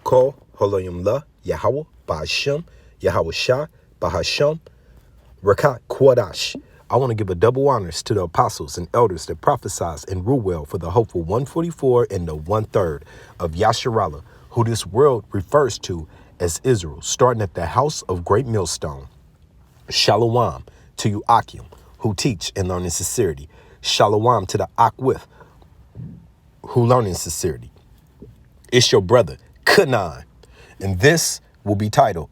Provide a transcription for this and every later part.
Ko Holoyim La Yahweh Ba'ashem Yahweh Shah Bahasham Rakat Kwadash. I want to give a double honors to the apostles and elders that prophesied and rule well for the hopeful 144 and the 1/3 of Yasharallah, who this world refers to as Israel, starting at the house of great millstone. Shalom to you Akim, who teach and learn in sincerity. Shalom to the Akwith, who learn in sincerity. It's your brother, Kanan, and this will be titled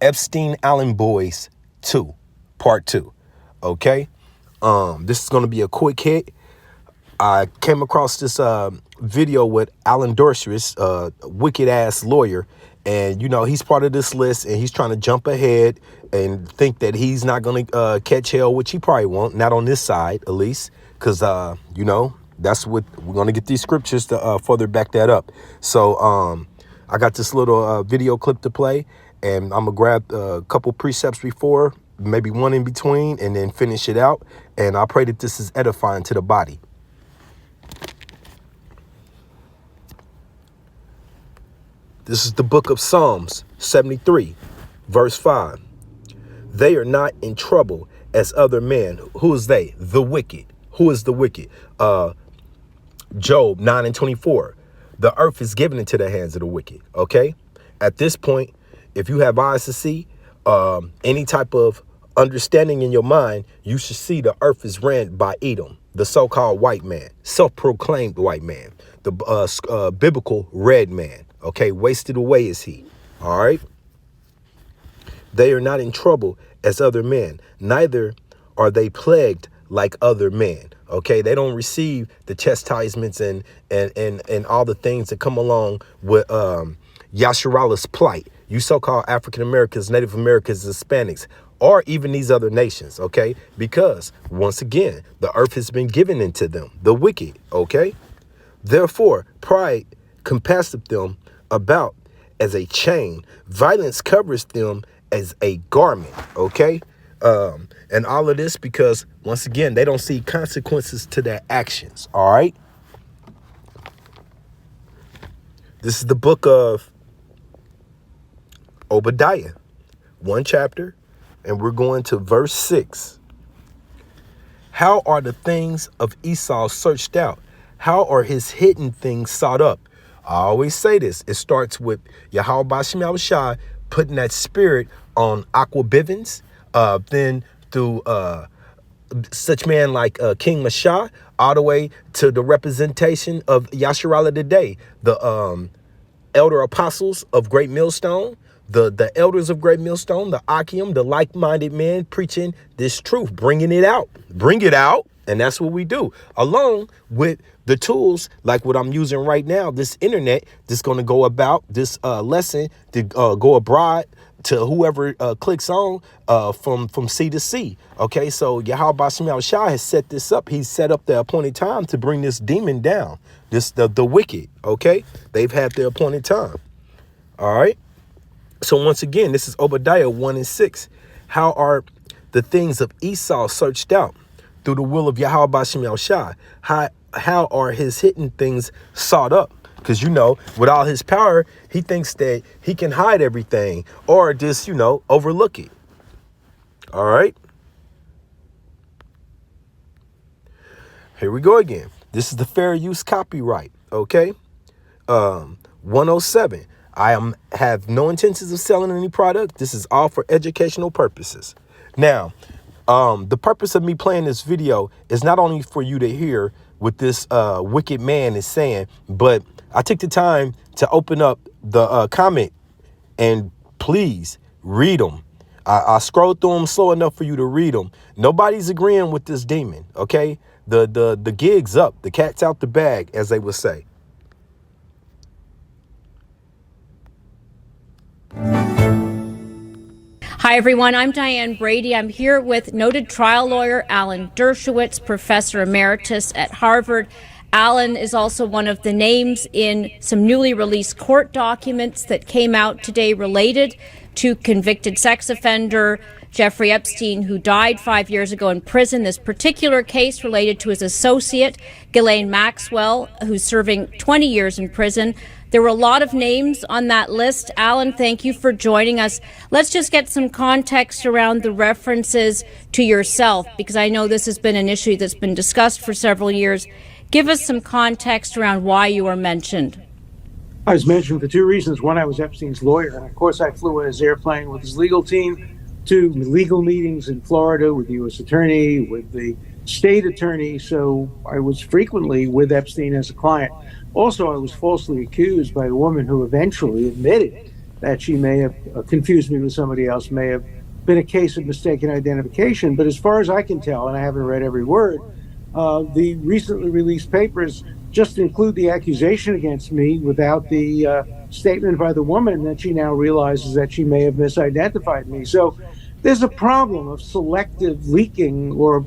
Epstein Allen Boys 2, Part 2. Okay? This is going to be a quick hit. I came across this video with Alan Dershowitz, wicked ass lawyer, and you know he's part of this list, and he's trying to jump ahead and think that he's not going to catch hell, which he probably won't, not on this side at least, because you know that's what we're going to get these scriptures to further back that up. So I got this little video clip to play, and I'm gonna grab a couple precepts before, maybe one in between, and then finish it out. And I pray that this is edifying to the body. This is the book of Psalms 73, verse 5. They are not in trouble as other men. Who is they? The wicked. Who is the wicked? Job 9:24. The earth is given into the hands of the wicked. Okay? At this point, if you have eyes to see, any type of understanding in your mind, you should see the earth is ran by Edom, the so-called white man, self-proclaimed white man, the biblical red man. Okay, wasted away is he. All right. They are not in trouble as other men, neither are they plagued like other men. Okay, they don't receive the chastisements and all the things that come along with Yasharallah's plight. You so-called African Americans, Native Americans, Hispanics, or even these other nations. Okay, because once again, the earth has been given into them, the wicked. Okay, therefore, pride compasseth them about as a chain, violence covers them as a garment. Okay, and all of this because once again they don't see consequences to their actions. All right, this is the book of Obadiah, one chapter, and we're going to verse 6. How are the things of Esau searched out? How are his hidden things sought up? I always say this. It starts with Yahweh Ba'ashem Yahweh Shai putting that spirit on Aqua Bivens, then through such man like King Mashah, all the way to the representation of Yasharallah today, the elder apostles of Great Millstone, the elders of Great Millstone, the Akim, the like-minded men preaching this truth, bringing it out. Bring it out. And that's what we do, along with the tools like what I'm using right now, this internet that's going to go about this lesson to go abroad to whoever clicks on from sea to sea. OK, so Yahweh Ba'ashem Yahweh Shai has set this up. He's set up the appointed time to bring this demon down, the wicked. OK, they've had their appointed time. All right. So once again, this is Obadiah 1:6. How are the things of Esau searched out? Through the will of Yahweh Ba'ashem Yahweh Shai. How are his hidden things sought up? Because, you know, with all his power, he thinks that he can hide everything or just, you know, overlook it. All right. Here we go again. This is the fair use copyright. OK. 107. I have no intentions of selling any product. This is all for educational purposes. Now, the purpose of me playing this video is not only for you to hear what this wicked man is saying, but I took the time to open up the comment and please read them. I scrolled through them slow enough for you to read them. Nobody's agreeing with this demon. OK, the gig's up. The cat's out the bag, as they would say. Hi, everyone. I'm Diane Brady. I'm here with noted trial lawyer Alan Dershowitz, professor emeritus at Harvard. Alan is also one of the names in some newly released court documents that came out today related to convicted sex offender Jeffrey Epstein, who died 5 years ago in prison. This particular case related to his associate, Ghislaine Maxwell, who's serving 20 years in prison. There were a lot of names on that list. Alan, thank you for joining us. Let's just get some context around the references to yourself, because I know this has been an issue that's been discussed for several years. Give us some context around why you were mentioned. I was mentioned for two reasons. One, I was Epstein's lawyer, and of course I flew in his airplane with his legal team to legal meetings in Florida with the U.S. attorney, with the state attorney, so I was frequently with Epstein as a client. Also, I was falsely accused by a woman who eventually admitted that she may have confused me with somebody else, may have been a case of mistaken identification. But as far as I can tell, and I haven't read every word, the recently released papers just include the accusation against me without the statement by the woman that she now realizes that she may have misidentified me. So there's a problem of selective leaking or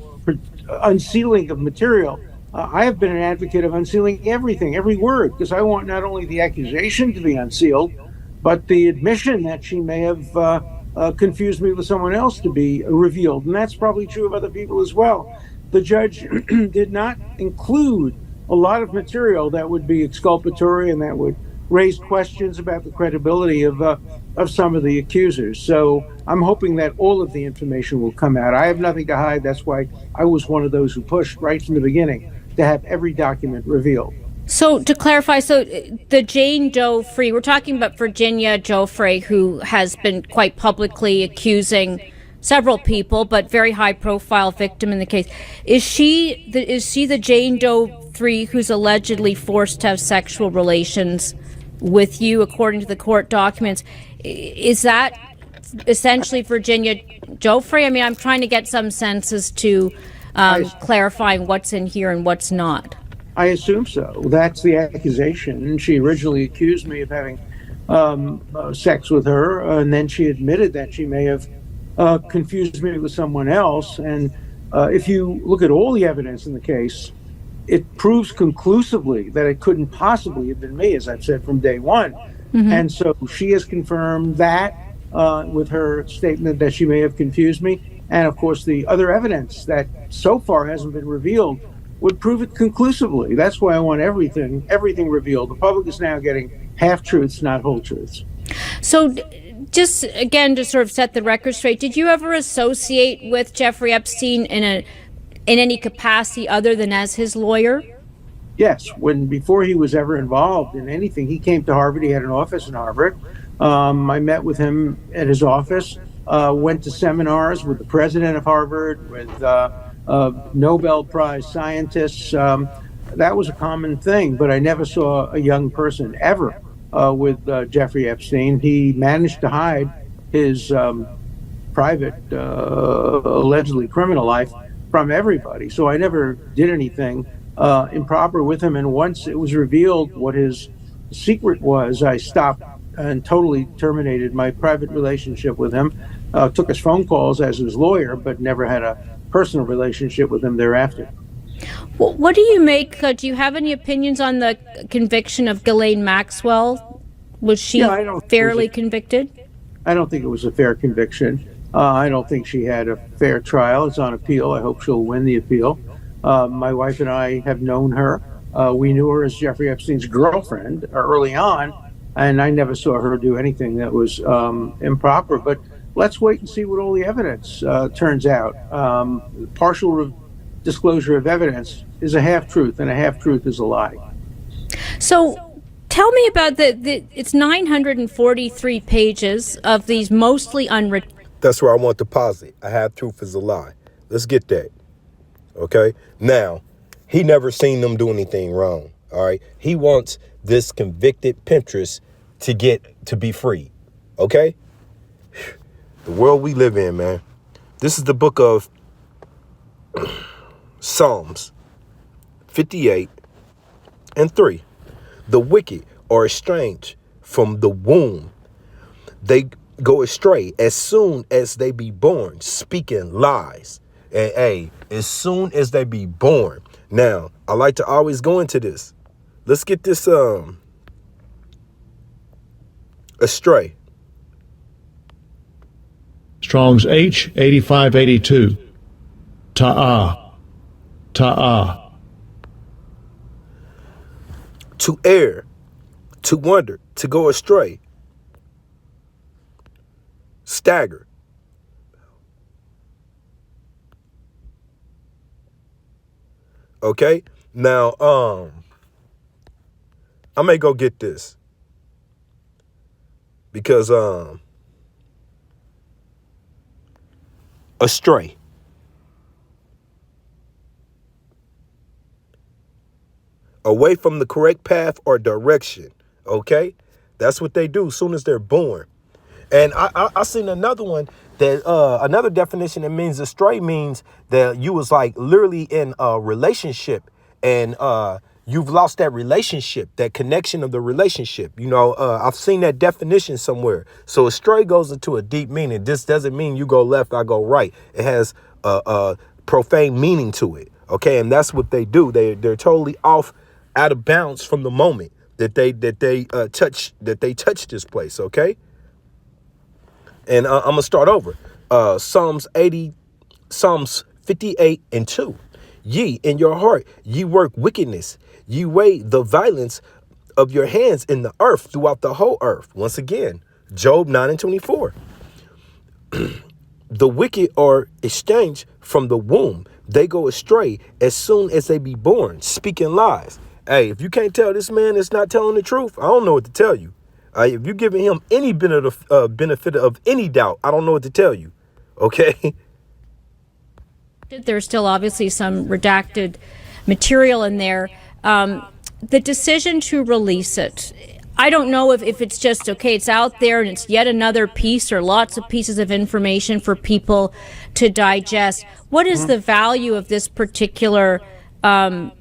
unsealing of material. I have been an advocate of unsealing everything, every word, because I want not only the accusation to be unsealed, but the admission that she may have confused me with someone else to be revealed. And that's probably true of other people as well. The judge did not include a lot of material that would be exculpatory and that would raise questions about the credibility of some of the accusers. So I'm hoping that all of the information will come out. I have nothing to hide. That's why I was one of those who pushed right from the beginning to have every document revealed. So to clarify, so the Jane Doe Free, we're talking about Virginia Giuffre, who has been quite publicly accusing several people, but very high-profile victim in the case. Is she the Jane Doe Free who's allegedly forced to have sexual relations with you, according to the court documents? Is that essentially Virginia Giuffre? I mean, I'm trying to get some sense as to clarifying what's in here and what's not. I assume so. That's the accusation. She originally accused me of having sex with her, and then she admitted that she may have confused me with someone else. And if you look at all the evidence in the case, it proves conclusively that it couldn't possibly have been me, as I've said from day one. Mm-hmm. And so she has confirmed that with her statement that she may have confused me. And of course, the other evidence that so far hasn't been revealed would prove it conclusively. That's why I want everything revealed. The public is now getting half-truths, not whole truths. So just again, to sort of set the record straight, did you ever associate with Jeffrey Epstein in any capacity other than as his lawyer? Yes, before he was ever involved in anything, he came to Harvard. He had an office in Harvard. I met with him at his office, went to seminars with the president of Harvard, with Nobel Prize scientists. That was a common thing, but I never saw a young person ever with Jeffrey Epstein. He managed to hide his private, allegedly criminal life from everybody. So I never did anything improper with him. And once it was revealed what his secret was, I stopped and totally terminated my private relationship with him. Took his phone calls as his lawyer, but never had a personal relationship with him thereafter. Well, what do you make? Do you have any opinions on the conviction of Ghislaine Maxwell? Was she fairly convicted? I don't think it was a fair conviction. I don't think she had a fair trial. It's on appeal. I hope she'll win the appeal. My wife and I have known her. We knew her as Jeffrey Epstein's girlfriend early on, and I never saw her do anything that was improper. But let's wait and see what all the evidence turns out. Partial disclosure of evidence is a half-truth, and a half-truth is a lie. So tell me about it's 943 pages of these mostly unwritten. That's where I want to posit. A half-truth is a lie. Let's get that. Okay? Now, he never seen them do anything wrong. All right? He wants this convicted Pinterest to be free. Okay? The world we live in, man. This is the book of Psalms 58 and 3. The wicked are estranged from the womb. They go astray as soon as they be born, speaking lies. And as soon as they be born. Now, I like to always go into this. Let's get this astray. Strong's H8582. Ta'ah. Ta'ah. To err, to wander, to go astray, stagger. Okay? Now, I may go get this because astray. Away from the correct path or direction. Okay? That's what they do as soon as they're born. And I seen another one that another definition that means astray means that you was like literally in a relationship and you've lost that relationship, that connection of the relationship. You know, I've seen that definition somewhere. So astray goes into a deep meaning. This doesn't mean you go left, I go right. It has a profane meaning to it. Okay, and that's what they do. They're totally off, out of bounds from the moment that they touch this place. Okay. And I'm going to start over. Psalms 58 and 2. Ye in your heart, ye work wickedness. Ye weigh the violence of your hands in the earth throughout the whole earth. Once again, Job 9 and 24. The wicked are exchanged from the womb. They go astray as soon as they be born, speaking lies. Hey, if you can't tell this man is not telling the truth, I don't know what to tell you. If you're giving him any benefit of any doubt, I don't know what to tell you. Okay. There's still obviously some redacted material in there. The decision to release it, I don't know if it's just, okay, it's out there and it's yet another piece or lots of pieces of information for people to digest. What is the value of this particular, document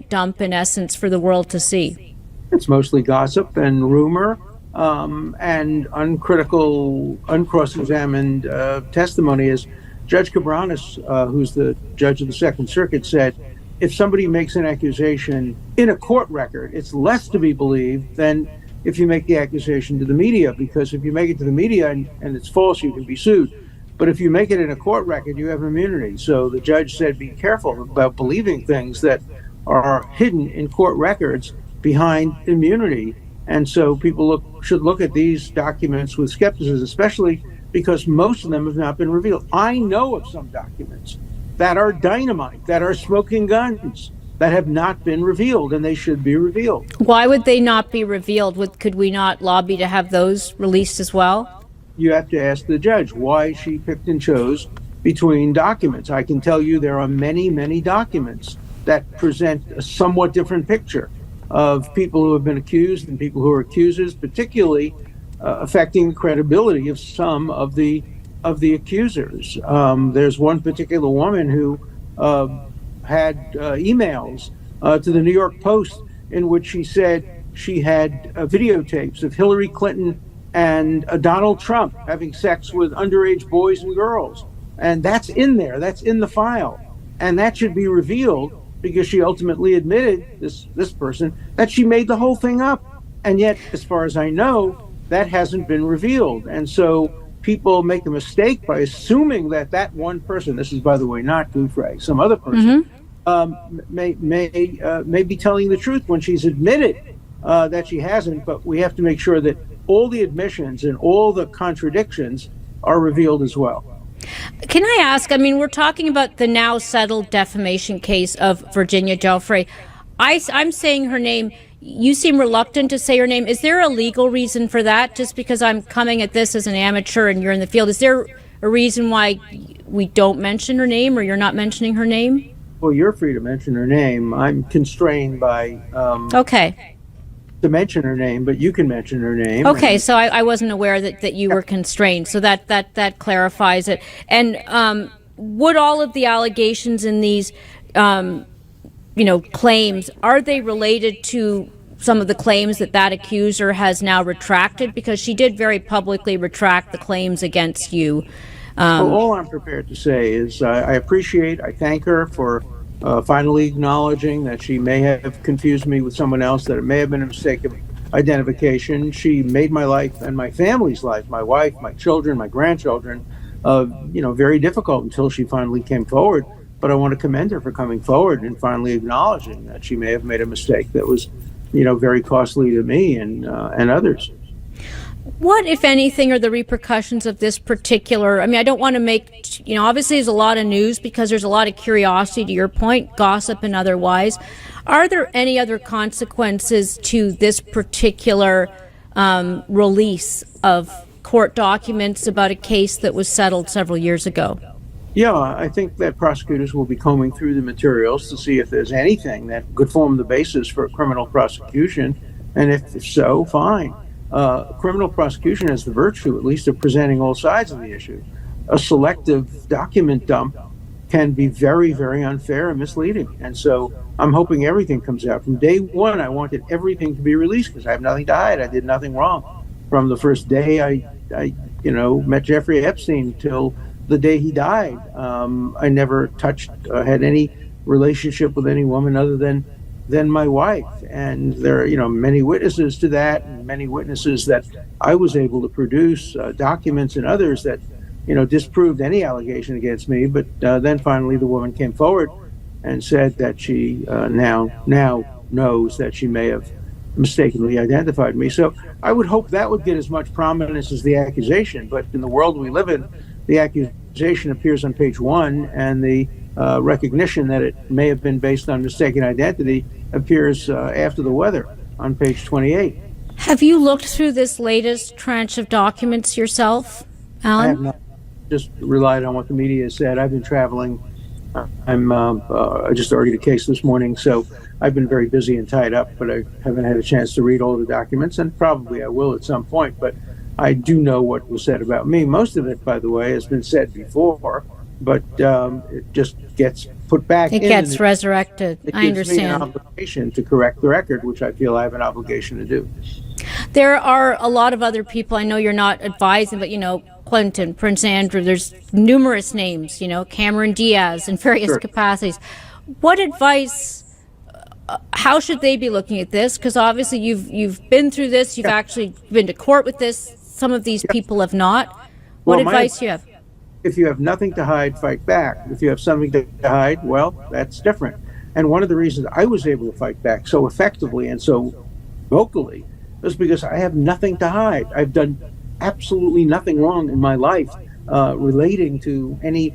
dump, in essence, for the world to see? It's mostly gossip and rumor and uncritical, uncross-examined testimony. As Judge Cabranes, who's the judge of the Second Circuit, said, if somebody makes an accusation in a court record, it's less to be believed than if you make the accusation to the media, because if you make it to the media and it's false, you can be sued. But if you make it in a court record, you have immunity. So the judge said, be careful about believing things that are hidden in court records behind immunity. And so people should look at these documents with skepticism, especially because most of them have not been revealed. I know of some documents that are dynamite, that are smoking guns, that have not been revealed, and they should be revealed. Why would they not be revealed? Could we not lobby to have those released as well? You have to ask the judge why she picked and chose between documents. I can tell you there are many, many documents that present a somewhat different picture of people who have been accused and people who are accusers, particularly affecting credibility of some of the accusers. There's one particular woman who had emails to the New York Post in which she said she had videotapes of Hillary Clinton and Donald Trump having sex with underage boys and girls. And that's in there, that's in the file. And that should be revealed, because she ultimately admitted, this person, that she made the whole thing up. And yet, as far as I know, that hasn't been revealed. And so people make a mistake by assuming that one person, this is, by the way, not Gouffre, some other person, may be telling the truth when she's admitted that she hasn't. But we have to make sure that all the admissions and all the contradictions are revealed as well. Can I ask, we're talking about the now settled defamation case of Virginia Giuffre. I'm saying her name. You seem reluctant to say her name. Is there a legal reason for that? Just because I'm coming at this as an amateur and you're in the field, is there a reason why we don't mention her name, or you're not mentioning her name? Well, you're free to mention her name. I'm constrained by to mention her name, but you can mention her name. Okay, so I wasn't aware that you were constrained, so that clarifies it. And would all of the allegations in these claims, are they related to some of the claims that accuser has now retracted? Because she did very publicly retract the claims against you. Well, all I'm prepared to say is I thank her for finally acknowledging that she may have confused me with someone else, that it may have been a mistake of identification. She made my life and my family's life, my wife, my children, my grandchildren, very difficult until she finally came forward. But I want to commend her for coming forward and finally acknowledging that she may have made a mistake that was very costly to me and others. What, if anything, are the repercussions of this particular? I mean, I don't want to make, obviously there's a lot of news because there's a lot of curiosity, to your point, gossip and otherwise. Are there any other consequences to this particular release of court documents about a case that was settled several years ago? Yeah, I think that prosecutors will be combing through the materials to see if there's anything that could form the basis for a criminal prosecution. And if so, fine. Criminal prosecution has the virtue, at least, of presenting all sides of the issue. A selective document dump can be very, very unfair and misleading. And so I'm hoping everything comes out. From day one, I wanted everything to be released because I have nothing to hide. I did nothing wrong. From the first day I met Jeffrey Epstein till the day he died, I never had any relationship with any woman other than my wife. And there are, many witnesses to that, and many witnesses that I was able to produce, documents and others that, disproved any allegation against me. But then finally the woman came forward and said that she now knows that she may have mistakenly identified me. So I would hope that would get as much prominence as the accusation. But in the world we live in, the accusation appears on page 1, and the recognition that it may have been based on mistaken identity appears after the weather on page 28. Have you looked through this latest tranche of documents yourself, Alan? I have not just relied on what the media said. I've been traveling. I just argued a case this morning, so I've been very busy and tied up, but I haven't had a chance to read all the documents, and probably I will at some point. But I do know what was said about me. Most of it, by the way, has been said before, but it just gets put back. It gets resurrected. It I gives understand. me an obligation to correct the record, which I feel I have an obligation to do. There are a lot of other people. I know you're not advising, but Clinton, Prince Andrew, there's numerous names, Cameron Diaz in various capacities. What advice, how should they be looking at this? Because obviously you've been through this, you've actually been to court with this. Some of these people have not. What advice do you have? If you have nothing to hide, fight back. If you have something to hide, well, that's different. And one of the reasons I was able to fight back so effectively and so vocally was because I have nothing to hide. I've done absolutely nothing wrong in my life relating to any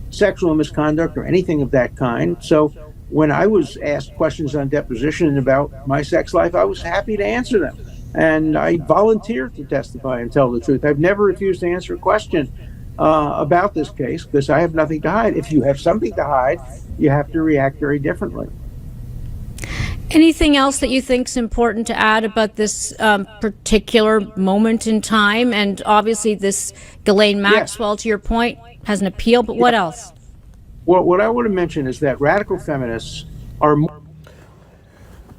sexual misconduct or anything of that kind. So when I was asked questions on deposition about my sex life, I was happy to answer them. And I volunteered to testify and tell the truth. I've never refused to answer a question about this case because I have nothing to hide. If you have something to hide, you have to react very differently. Anything else that you think is important to add about this particular moment in time? And obviously this Ghislaine Maxwell, to your point, has an appeal, but what else? Well, what I want to mention is that radical feminists are more...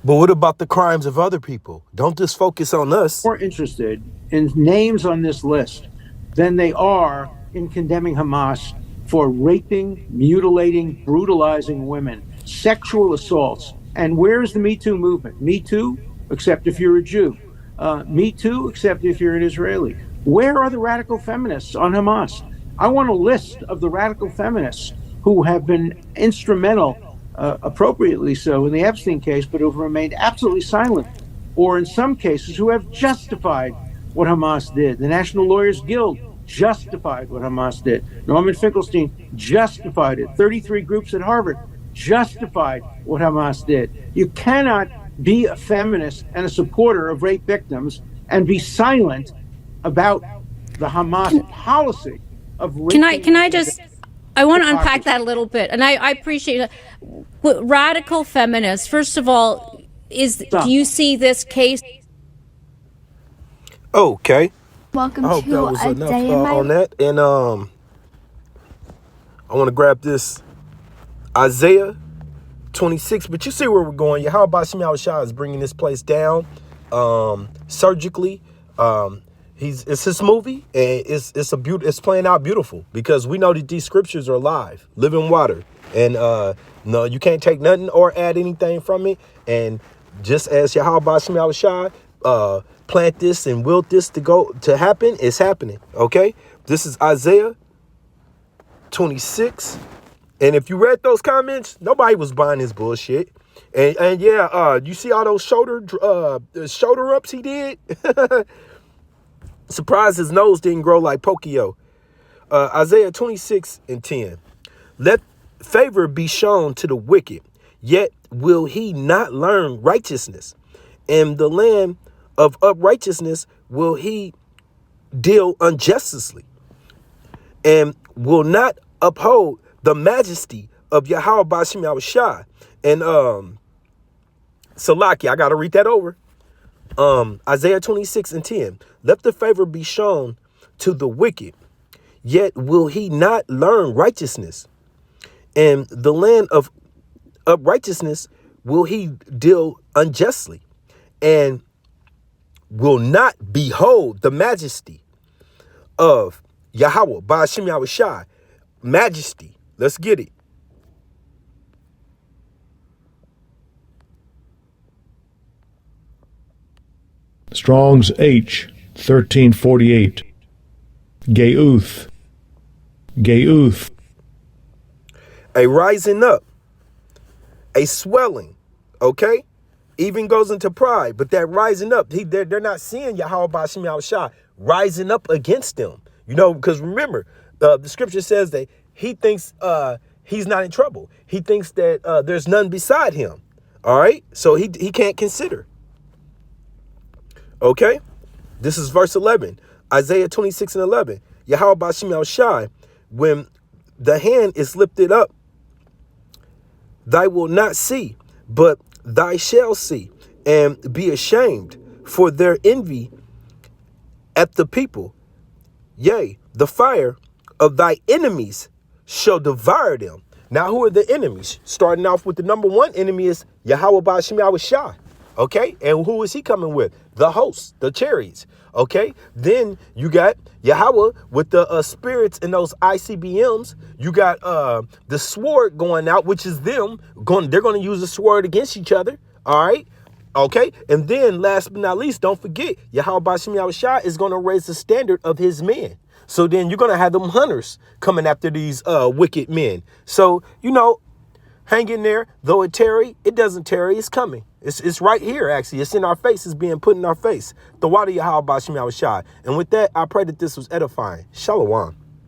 But what about the crimes of other people? Don't just focus on us. More interested in names on this list than they are in condemning Hamas for raping, mutilating, brutalizing women, sexual assaults. And where's the Me Too movement? Me Too, except if you're a Jew. Me Too, except if you're an Israeli. Where are the radical feminists on Hamas? I want a list of the radical feminists who have been instrumental, appropriately so, in the Epstein case, but who have remained absolutely silent, or in some cases who have justified what Hamas did. The National Lawyers Guild justified what Hamas did. Norman Finkelstein justified it. 33 groups at Harvard justified what Hamas did. You cannot be a feminist and a supporter of rape victims and be silent about the Hamas policy of rape. I want to unpack that a little bit, and I appreciate it. Radical feminists, first of all, do you see this case? Okay. Welcome I hope to that was a enough day in my on that. And I want to grab this Isaiah 26, but you see where we're going. Yahweh Shemyaw Shah is bringing this place down surgically. It's his movie, and it's playing out beautiful because we know that these scriptures are alive, living water, and no, you can't take nothing or add anything from it. And just as Yahweh Shemyaw Shah plant this and will this to happen, it's happening. Okay, this is Isaiah 26. And if you read those comments, nobody was buying his bullshit. And yeah, you see all those shoulder ups he did? Surprised his nose didn't grow like Pokio. Isaiah 26:10. Let favor be shown to the wicked, yet will he not learn righteousness. In the land of uprightness will he deal unjustly, and will not uphold the majesty of Yahweh Bashim Yahushai. And Salaki, I gotta read that over. Isaiah 26:10. Let the favor be shown to the wicked, yet will he not learn righteousness. In the land of uprightness will he deal unjustly, and will not behold the majesty of Yahweh Ba'ashim Yahushai. Majesty. Let's get it. Strong's H 1348. Geuth. Geuth. A rising up, a swelling, okay? Even goes into pride, but that rising up, they're not seeing Yahweh Ba'ashim Yahushai rising up against them. You know, because remember, the scripture says that he thinks he's not in trouble. He thinks that there's none beside him. All right? So he can't consider. Okay? This is verse 11. Isaiah 26:11. Yahweh Ba'ashim Yahushai, when the hand is lifted up, thy will not see, but thy shall see, and be ashamed for their envy at the people. Yea, the fire of thy enemies shall devour them. Now, who are the enemies? Starting off with the number one enemy is Yahweh Ba'ashim Yahushai. Okay, and who is he coming with? The hosts, the chariots. Okay, then you got Yahweh with the spirits and those ICBMs. You got the sword going out, which is them going. They're going to use the sword against each other. All right. Okay, and then last but not least, don't forget, Yahweh Ba'ashim Yahushai is going to raise the standard of his men. So then you're going to have them hunters coming after these wicked men. So, you know, hang in there. Though it tarry, it doesn't tarry. It's coming. It's right here, actually. It's in our face. It's being put in our face. The water Yahweh Ba'ashim Yahushai. And with that, I pray that this was edifying. Shalom.